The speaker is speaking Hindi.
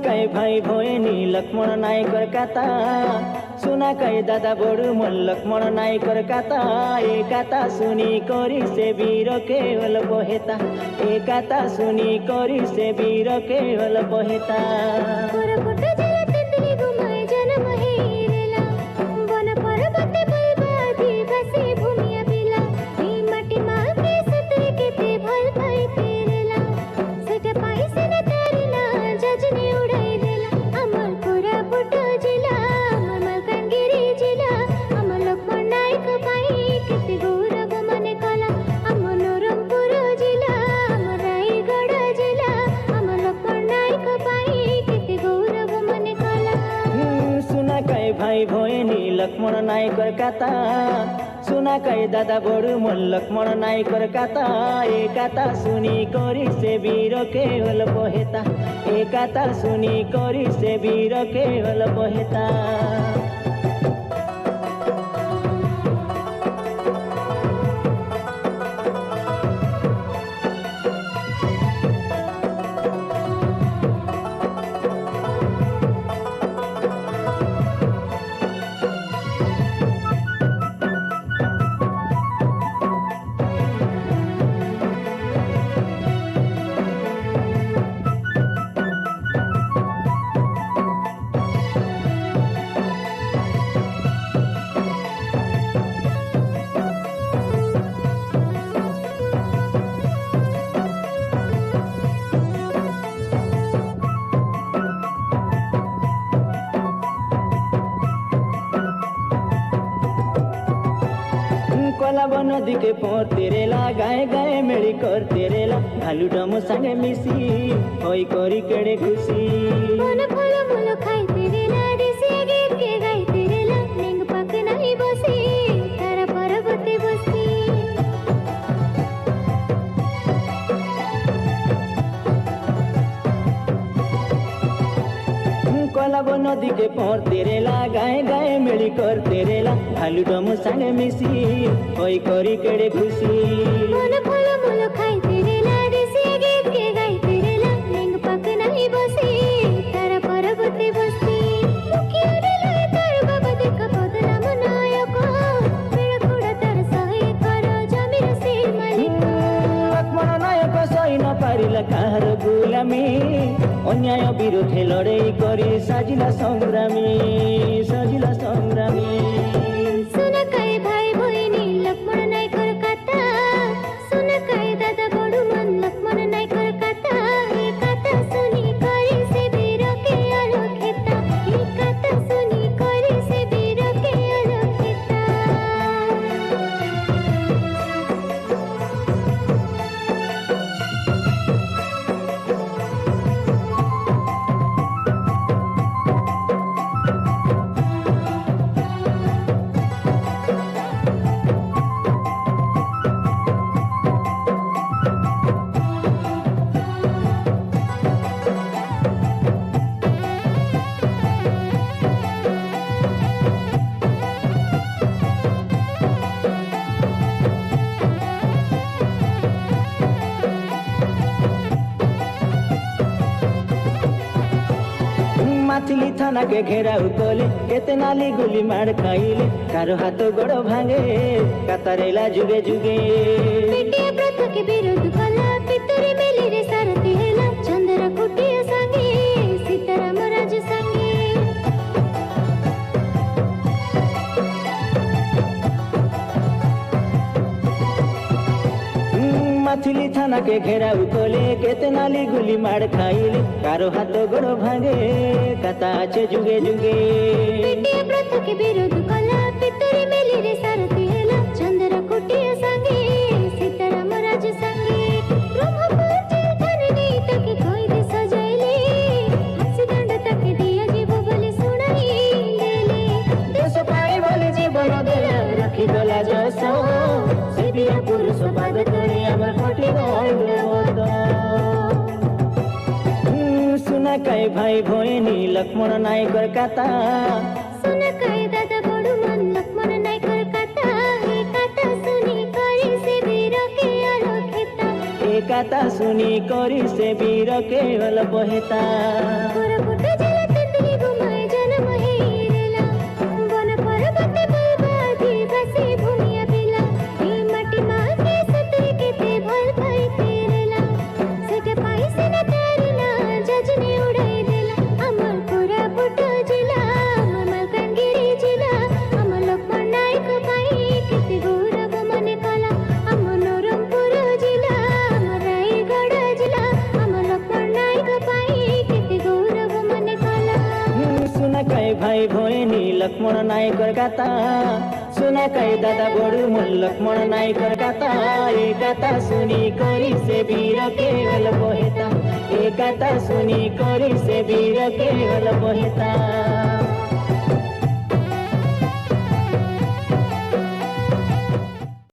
काय भाई भोयनी लक्ष्मण नायकर काता सुना काय दादा बड़ू मन लक्ष्मण नायकर काता ए काता सुनी करी से वीर केवल बहेता ए काता सुनी करी से वीर केवल बहेता भाई भोयनी लक्ष्मण नायकर काता सुना काय दादा बड़ू मन लक्ष्मण नायकर काता ए काता सुनी करी से वीर केवल बहेता ए काता सुनी करी से वीर केवल बहेता कलाब नदी के पोर तेरेला गाए गाए मेली कर तेरेला भालू डम संगे मिसी होई करी केड़े खुशी मन फल मूल खाई तेरेला देसी गीत के गाई तेरेला नेंग पक नहीं बसी तारा पर्वते बसी कलाब नदी के पोर तेरेला गाए गाए मेली कर तेरेला भालू डम संगे मिसी होई करी केड़े खुशी मन फल मूल खाई तेरेला देसी गीत के गाई तेरेला नेंग पक नहीं बसी तारा पर्वते बसी मुखिया रे तार बाबा देख बदनाम नायक मेरा कुड़ा तार सहाय कर जमीर से मालिक लक्ष्मण नायक सही न पारिला काहार गुलामी अन्याय विरोधे लड़ाई करी साजिला संग्रामी सुन काय भाई भोयनी लक्ष्मण नायकर काता सुन काय दादा बड़ू मन लक्ष्मण नायकर काता ए काता सुनी करी से वीर के अलखेता ए काता सुनी करी से वीर के अलखेता माथिली थाना के घेराउ कले केते नाली गुली मार खाइले कारो हाथ गोड़ भांगे कातारेला जुगे जुगे पेटिया प्रथा के विरोध कला पितरी मेली रे सारथी हेला चंद्र कुटिया संगे सीताराम राज संगे माथिली थाना के घेराउ कले केते नाली गुली मार खाइले कारो हाथ गोड़ भांगे काता आछे जुगे जुगे पेटिया प्रथा के विरोध कला पितरी मेली रे सारथी हेला चंद्र कुटिया संगे सीताराम राज संगे ब्रह्मपुर जेल धरनी तक कोई दे सजाइले फांसी दंड तक दिया जीव बोले सुनाई देले देश पाई बोले जीवन देला रखी गला जसो सिबिया पुरुष पाद करे अमर कोटि गोद सुना कई भाई भोइनी लक्ष्मण नायकर कथा सुन कई दादा बड़ू मन लक्ष्मण नायकर कथा हे कथा सुनी करी से वीर के अलखेता ए कथा सुनी करी से वीर के हल बहेता कोरपुट जल तितली घुमाए जन्म हेरेला वन पर्वत बलबाधी बसे भूमिया पिला हे माटी माँ के सतरे के ते भल पाई तेरेला सेटे पाई से न तारना जजने उड़ाई देला अमर कोरपुट जिला अमर मलकानगिरी जिला अमर लक्ष्मण नायक पाई केते गौरव मने कला अमर नवरंगपुर जिला अमर रायगढ़ जिला अमर लक्ष्मण नायक पाई केते गौरव मने कला सुना कई भाई भोइनी लक्ष्मण नायकर कथा सुना कई दादा बड़ू मन लक्ष्मण नायकर कथा ए कथा सुनी करी से वीर के हल बहेता ए कथा सुनी करी से वीर के हल बहेता